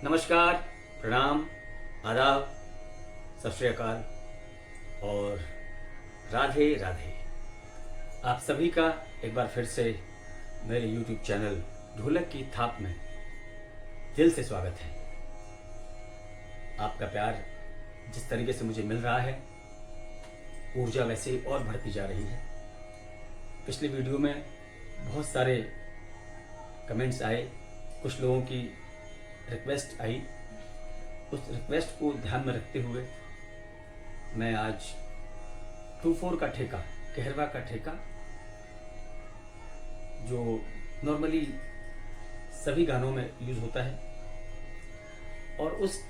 नमस्कार, प्रणाम, आदाब, सत श्री अकाल और राधे राधे। आप सभी का एक बार फिर से मेरे YouTube चैनल ढोलक की थाप में दिल से स्वागत है। आपका प्यार जिस तरीके से मुझे मिल रहा है, ऊर्जा वैसे ही और बढ़ती जा रही है। पिछली वीडियो में बहुत सारे कमेंट्स आए, कुछ लोगों की रिक्वेस्ट आई। उस रिक्वेस्ट को ध्यान में रखते हुए मैं आज 2/4 का ठेका, कहरवा का ठेका, जो नॉर्मली सभी गानों में यूज होता है, और उस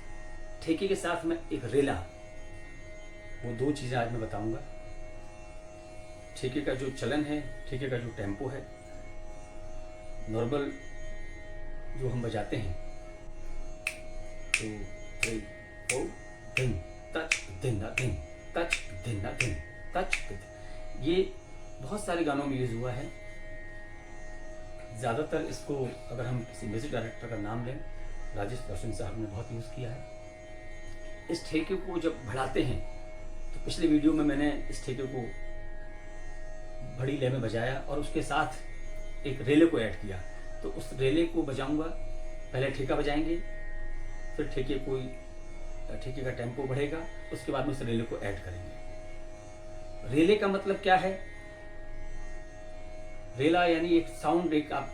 ठेके के साथ में एक रेला, वो दो चीज़ें आज मैं बताऊंगा। ठेके का जो चलन है, ठेके का जो टेम्पो है, नॉर्मल जो हम बजाते हैं 2 3 4 दिन तच दिन ना दिन तच दिन ना दिन तच, ये बहुत सारे गानों में यूज हुआ है। ज़्यादातर इसको अगर हम किसी म्यूजिक डायरेक्टर का नाम लें, राजेश रोशन साहब ने बहुत यूज़ किया है। इस ठेके को जब बढ़ाते हैं तो पिछले वीडियो में मैंने इस ठेके को बड़ी लय में बजाया और उसके साथ एक रेले को ऐड किया। तो उस रेले को बजाऊंगा, पहले ठेका बजाएंगे, फिर ठेके का टेम्पो बढ़ेगा, उसके बाद में उस रेले को ऐड करेंगे। रेले का मतलब क्या है? रेला यानी एक साउंड, एक आप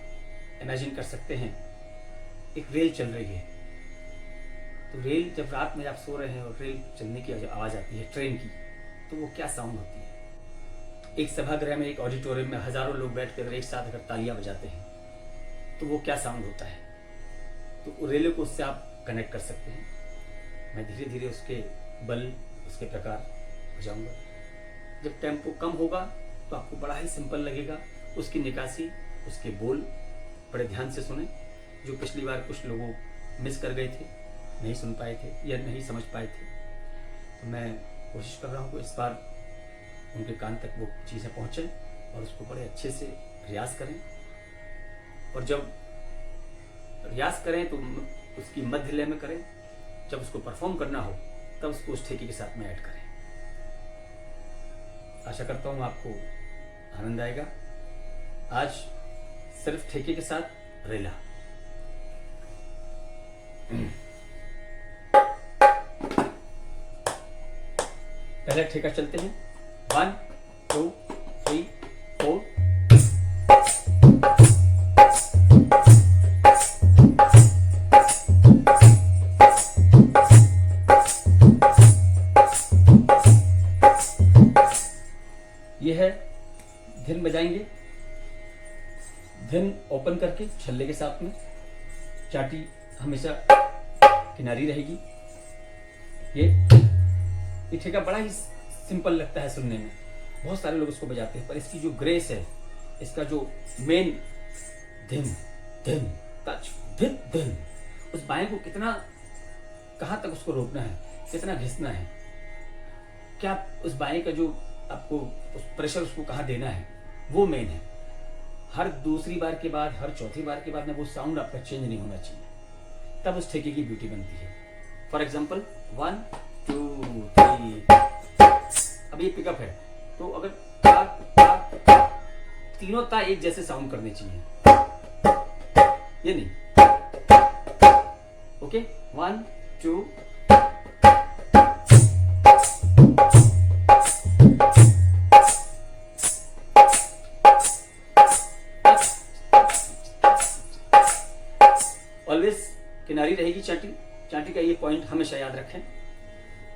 इमेजिन कर सकते हैं, एक रेल चल रही है। तो रेल जब रात में आप सो रहे हैं और रेल चलने की आवाज आती है ट्रेन की, तो वो क्या साउंड होती है? एक सभागृह में, एक ऑडिटोरियम में हजारों लोग बैठ कर एक साथ अगर तालियां बजाते हैं तो वो क्या साउंड होता है? तो रेले को उससे आप कनेक्ट कर सकते हैं। मैं धीरे धीरे उसके बल, उसके प्रकार बजाऊंगा। जब टेम्पो कम होगा तो आपको बड़ा ही सिंपल लगेगा। उसकी निकासी, उसके बोल बड़े ध्यान से सुने। जो पिछली बार कुछ लोगों मिस कर गए थे, नहीं सुन पाए थे या नहीं समझ पाए थे, तो मैं कोशिश कर रहा हूँ कि इस बार उनके कान तक वो चीज़ें पहुँचें और उसको बड़े अच्छे से रियाज करें। और जब रियाज करें तो उसकी मध्य लय में करें। जब उसको परफॉर्म करना हो तब उसको उस ठेके के साथ में ऐड करें। आशा करता हूँ आपको आनंद आएगा। आज सिर्फ ठेके के साथ रेला। पहले ठेका चलते हैं। 1 2 3 4। ये है धिन बजाएंगे। धिन ओपन करके छल्ले के साथ में, चाटी हमेशा किनारी रहेगी। ये ठेका बड़ा ही सिंपल लगता है सुनने में, बहुत सारे लोग इसको बजाते हैं, पर इसकी जो ग्रेस है, इसका जो मेन धिन धिन तच धिन धिन, उस बाएं को कितना, कहाँ तक उसको रोकना है, कितना घिसना है, क्या उस बाएं का जो आपको उस प्रेशर उसको कहाँ देना है, वो मेन है। हर दूसरी बार के बाद, हर चौथी बार के बाद में वो साउंड आपका चेंज नहीं होना चाहिए, तब उस ठेके की ब्यूटी बनती है। For example 1 2 3। अब ये पिकअप है, तो अगर ता, ता, ता, तीनों ता एक जैसे साउंड करने चाहिए, ये नहीं। ओके, 1 2। ऑलवेज किनारी रहेगी चाटी। चाटी का ये पॉइंट हमेशा याद रखें।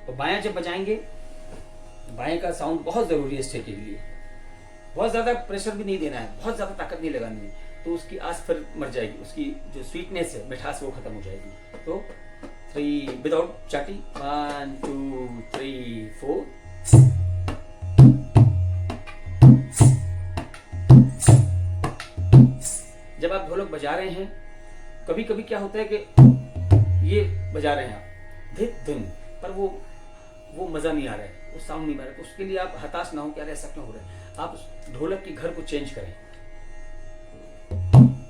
और बायां जब बजाएंगे, बाएं का साउंड बहुत जरूरी है इस ठेके के लिए। बहुत ज्यादा प्रेशर भी नहीं देना है, बहुत ज्यादा ताकत नहीं लगानी है, तो उसकी आस फिर मर जाएगी, उसकी जो स्वीटनेस है, मिठास, वो खत्म हो जाएगी। तो 3 विदाउट चाटी। 1 2 3 4। जब आप ढोलक बजा रहे हैं, कभी कभी क्या होता है कि ये बजा रहे हैं आप धिन धिन, पर वो मजा नहीं आ रहा है, वो साउंड नहीं आ रहा है। तो उसके लिए आप हताश ना हो कि अरे ऐसा क्यों हो रहा है। आप ढोलक की घर को चेंज करें,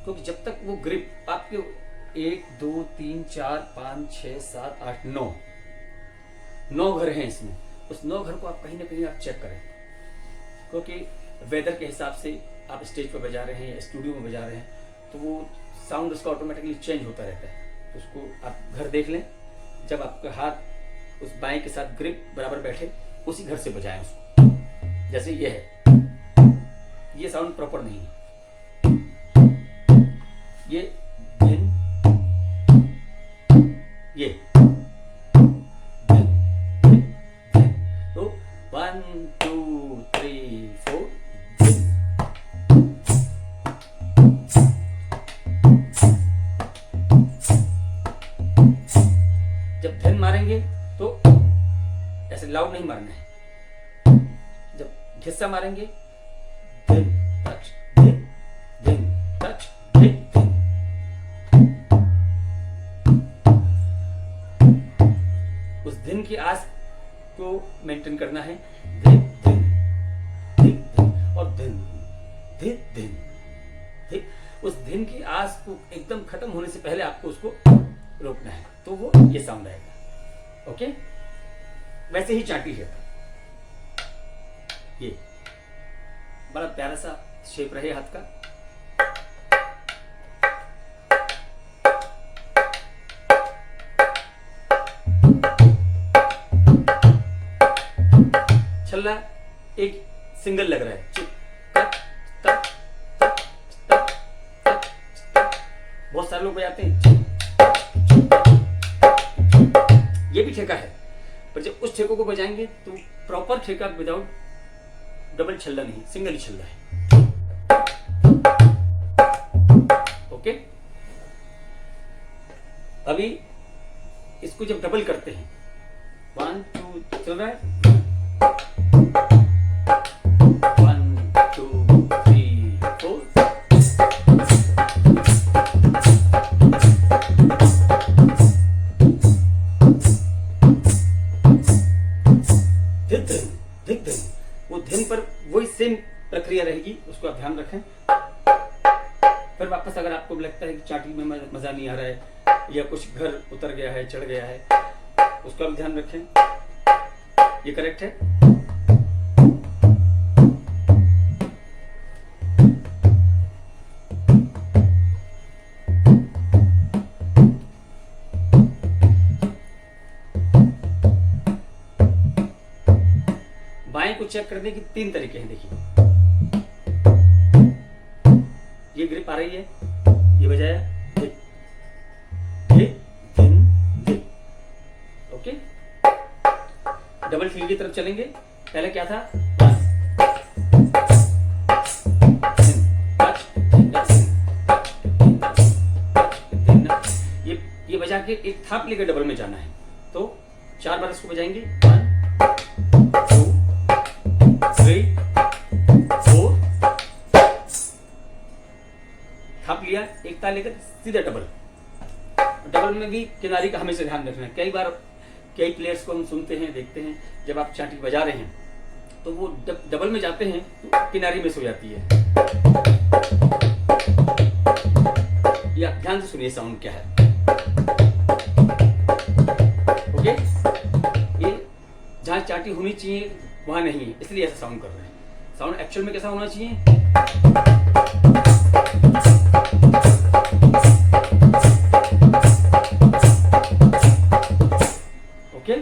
क्योंकि जब तक वो ग्रिप आपके 1 2 3 4 5 6 7 8 9 घर हैं इसमें। उस 9 घर को आप कहीं ना कहीं आप चेक करें, क्योंकि वेदर के हिसाब से आप स्टेज पर बजा रहे हैं या स्टूडियो में बजा रहे हैं तो वो साउंड उसका ऑटोमेटिकली चेंज होता रहता है। तो उसको आप घर देख लें, जब आपका हाथ उस बाएं के साथ ग्रिप बराबर बैठे उसी घर से बजाएं उसको। जैसे ये है, ये साउंड प्रॉपर नहीं है, ये धिन, ये धिन, धिन, धिन। तो 1 2 3 4 धिन। जब धिन मारेंगे तो ऐसे लाउड नहीं मारना है, जब घिस्सा मारेंगे धिन टच धिन धिन टच धिन धिन। उस धिन की आस को मेंटेन करना है, धिन धिन धिन धिन और धिन धिन धिन। ठीक, उस धिन की आस को एकदम खत्म होने से पहले आपको उसको रोकना है, तो वो ये साउंड आएगा। ओके, वैसे ही चाटी है, ये बड़ा प्यारा सा शेप रहे हाथ का। छल्ला एक सिंगल लग रहा है, चिक टक टक टक टक टक टक। बहुत सारे लोग बजाते हैं, ये भी ठेका है, पर जब उस ठेकों को बजाएंगे तो प्रॉपर ठेका विदाउट डबल छल्ला नहीं, सिंगल ही छल्ला है। ओके, अभी इसको जब डबल करते हैं 1 2 चल रहा है, 1 2 3 4। धिन धिन धिन, वो धिन पर वही सेम प्रक्रिया रहेगी, उसको आप ध्यान रखें। फिर वापस अगर आपको लगता है कि चाटी में मजा नहीं आ रहा है या कुछ घर उतर गया है, चढ़ गया है, उसका भी ध्यान रखें। ये करेक्ट है। बाएं को चेक करने की 3 तरीके हैं। देखिए, ये ग्रिप आ रही है, ये बजाया धिन धिन धिन धिन। ओके, डबल फील की तरफ चलेंगे। पहले क्या था, ये बजा के एक थाप लेकर डबल में जाना है। तो 4 बार इसको बजाएंगे, 1 2 3 4। थाप लिया, एक ताल लेकर सीधा डबल। डबल में भी किनारी का हमेशा ध्यान रखना है। कई बार कई प्लेयर्स को हम सुनते हैं, देखते हैं, जब आप चाटी बजा रहे हैं तो वो डबल में जाते हैं तो किनारी मिस हो जाती है। ये आप ध्यान से सुनिए साउंड क्या है। ओके, ये जहां चाटी होनी चाहिए वहां नहीं है, इसलिए ऐसा साउंड कर रहे हैं। साउंड एक्चुअल में कैसा होना चाहिए, ओके।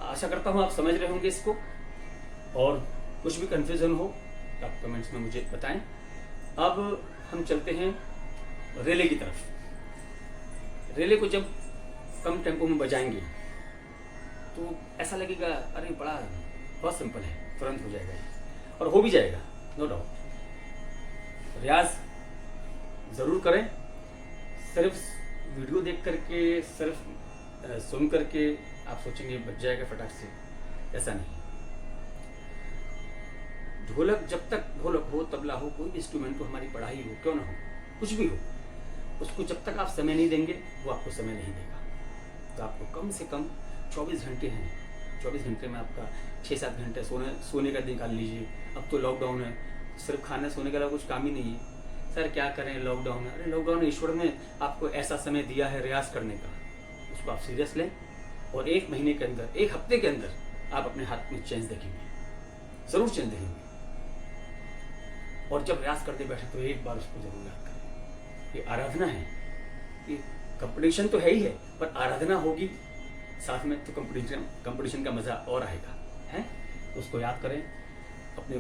आशा करता हूं आप समझ रहे होंगे इसको, और कुछ भी कंफ्यूजन हो तो आप कमेंट्स में मुझे बताएं। अब हम चलते हैं रेले की तरफ। रेले को जब कम टेम्पो में बजाएंगे तो ऐसा लगेगा अरे बड़ा बहुत सिंपल है, तुरंत हो जाएगा, और हो भी जाएगा, नो डाउट। रियाज ज़रूर करें। सिर्फ वीडियो देख करके, सिर्फ सुन करके आप सोचेंगे बच जाएगा फटाक से, ऐसा नहीं। ढोलक, जब तक ढोलक हो, तबला हो, कोई भी इंस्ट्रूमेंट हो, हमारी पढ़ाई हो, क्यों ना हो, कुछ भी हो, उसको जब तक आप समय नहीं देंगे वो आपको समय नहीं देगा। तो आपको कम से कम 24 घंटे हैं, 24 घंटे में आपका 6-7 घंटे सोने का निकाल लीजिए। अब तो लॉकडाउन है, सिर्फ खाने सोने के अलावा कुछ काम ही नहीं है। सर क्या करें लॉकडाउन में। अरे लॉकडाउन में ईश्वर ने आपको ऐसा समय दिया है रियाज करने का, उसको आप सीरियस लें और 1 महीने के अंदर, 1 हफ्ते के अंदर आप अपने हाथ में चेंज देखेंगे, ज़रूर चेंज देखेंगे। और जब रियाज करते बैठे तो एक बार उसको जरूर याद करें। ये आराधना है, ये कंपटीशन तो है ही है, पर आराधना होगी साथ में तो कंपटीशन का मज़ा और आएगा है। उसको याद करें, अपने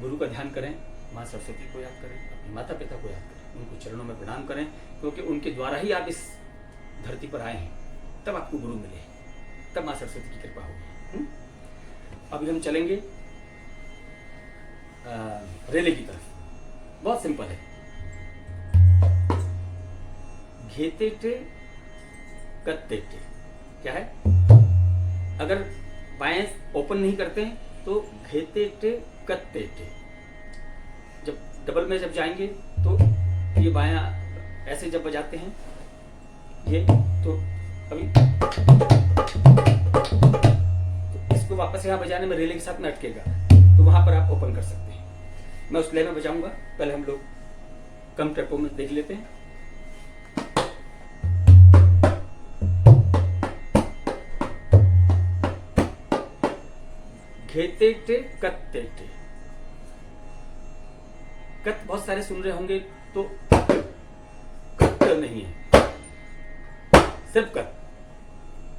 गुरु का ध्यान करें, माँ सरस्वती को याद करें, अपने माता पिता को याद करें, उनको चरणों में प्रणाम करें, क्योंकि उनके द्वारा ही आप इस धरती पर आए हैं। तब आपको गुरु मिले, तब माँ सरस्वती की कृपा होगी। अभी हम चलेंगे रेले की तरफ। बहुत सिंपल है, घेते टे कत्ते टे। क्या है? अगर बाएं ओपन नहीं करते हैं तो घेते टे कत्ते टे। जब डबल में जब जाएंगे तो ये बायां ऐसे जब बजाते हैं ये, तो अभी तो इसको वापस यहाँ बजाने में रेले के साथ में अटकेगा, तो वहां पर आप ओपन कर सकते हैं। मैं उस लय में बजाऊंगा, पहले हम लोग कम टेम्पो में देख लेते हैं। घेते टे कत्ते टे। कत बहुत सारे सुन रहे होंगे तो कत नहीं है, सिर्फ कत।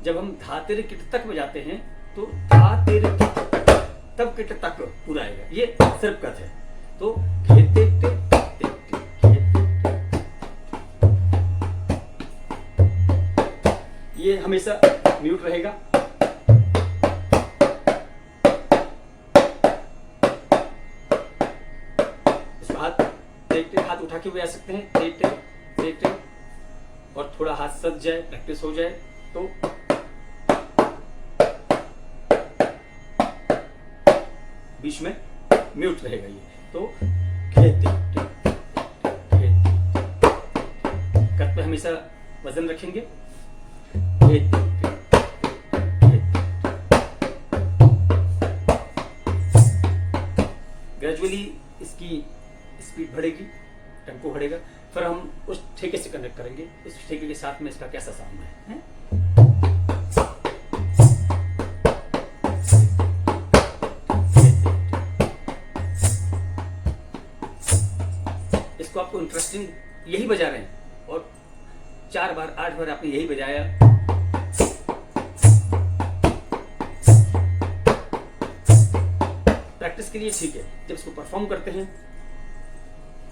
जब हम धातेरे किट तक बजाते हैं तो धातेरे किट तक, तब किट तक पूरा आएगा, ये सिर्फ कत है। तो घेते टे कत्ते टे, घेते टे, ये हमेशा म्यूट रहेगा। हाथ उठा के भी आ सकते हैं, टे टे टे, और थोड़ा हाथ सज जाए, प्रैक्टिस हो जाए तो बीच में म्यूट रहेगा ये। तो घेते टे घेते, कत पे हमेशा वजन रखेंगे। घेते ग्रेजुअली इसकी स्पीड बढ़ेगी, टेम्पो बढ़ेगा, फिर हम उस ठेके से कनेक्ट करेंगे, इस ठेके के साथ में इसका कैसा साउंड है? इसको आपको इंटरेस्टिंग यही बजा रहे हैं और 4 बार 8 बार आपने यही बजाया, प्रैक्टिस के लिए ठीक है। जब इसको परफॉर्म करते हैं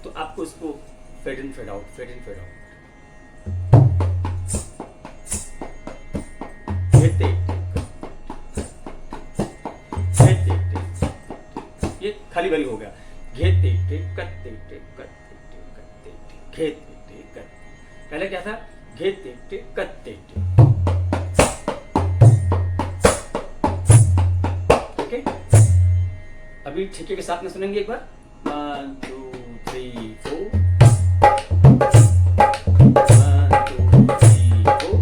तो आपको इसको fade in fade out, fade in fade out, घेते ये खाली भरी हो गया। घेते टे कत्ते टे कत्ते टे कत्ते टे, घेते टे कत्ते। पहले क्या था? घेते टे कत्ते टे। ओके, अभी ठेके के साथ में सुनेंगे एक बार। 1 2 3 4, 1 2 3 4।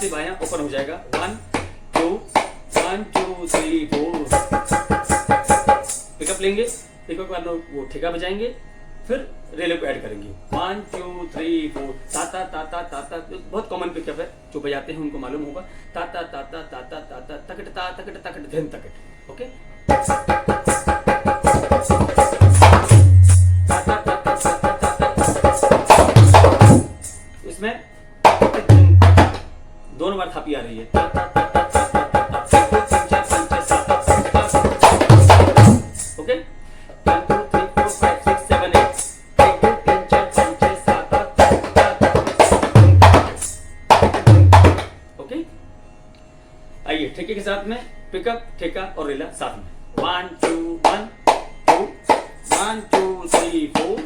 से बायां ओपन हो जाएगा। 1 2 1 2 3 4। पिकअप लेंगे, पिकअप के बाद वो ठेका बजाएंगे, फिर रेले को ऐड करेंगे। 1 2 3 4। ताता ताता ताता बहुत कॉमन पिकअप है, जो बजाते हैं उनको मालूम होगा। ताता ताता ताता ताता तकट ता तकट तकट धन तकट। ओके, इसमें दोनों बार थापी आ रही है। ओके, 1 2 3 4 5 6 7 8। 1 2 3 4 5 6 7 8। ओके, आइए ठेके के साथ में पिकअप, ठेका और रेला साथ में। 1 2 1 2 1 2 3 4।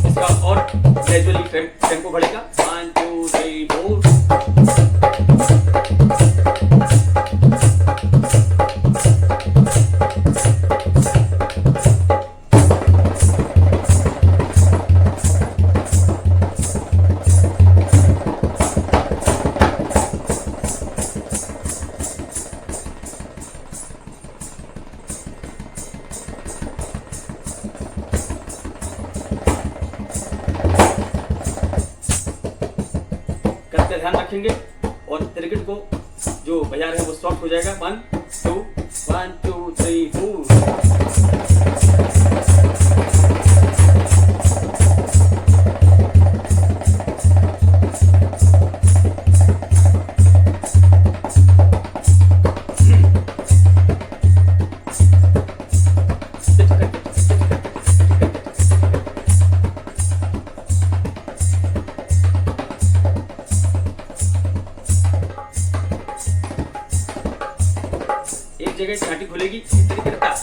इसका और ग्रेजुअली टेम्पो बढ़ेगा। 1 2 3 4। करते ध्यान रखेंगे और क्रिकेट को जो बजा रहे हैं वो सॉफ्ट हो जाएगा। 1 2 1 2 3 4। एक जगह छाती खुलेगी, इस तरीके से ताक,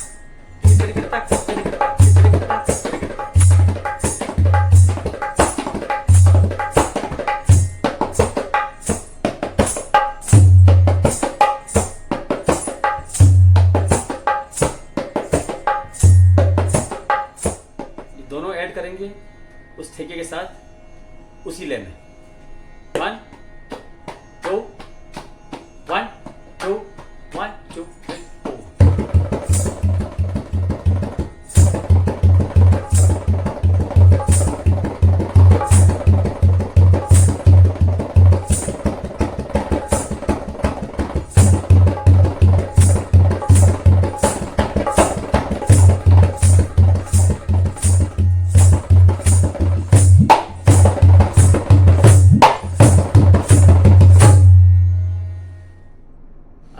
इस तरीके से ताक, इस तरीके से ताक, इस तरीके से ताक, इस तरीके से ताक। ये दोनों ऐड करेंगे उस ठेके के साथ उसी लय में। 1 2 1 2 1 2 3 4।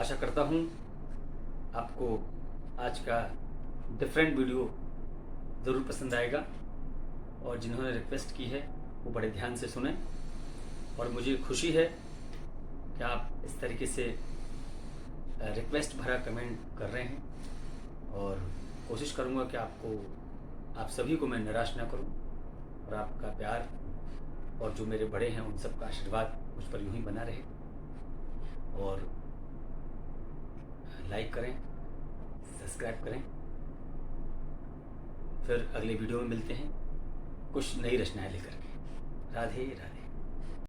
आशा करता हूँ आपको आज का डिफरेंट वीडियो ज़रूर पसंद आएगा और जिन्होंने रिक्वेस्ट की है वो बड़े ध्यान से सुने। और मुझे खुशी है कि आप इस तरीके से रिक्वेस्ट भरा कमेंट कर रहे हैं और कोशिश करूँगा कि आप सभी को मैं निराश ना करूँ और आपका प्यार और जो मेरे बड़े हैं उन सब का आशीर्वाद मुझ पर यूँ ही बना रहे। और लाइक करें, सब्सक्राइब करें। फिर अगले वीडियो में मिलते हैं कुछ नई रचनाएं लेकर के। राधे राधे।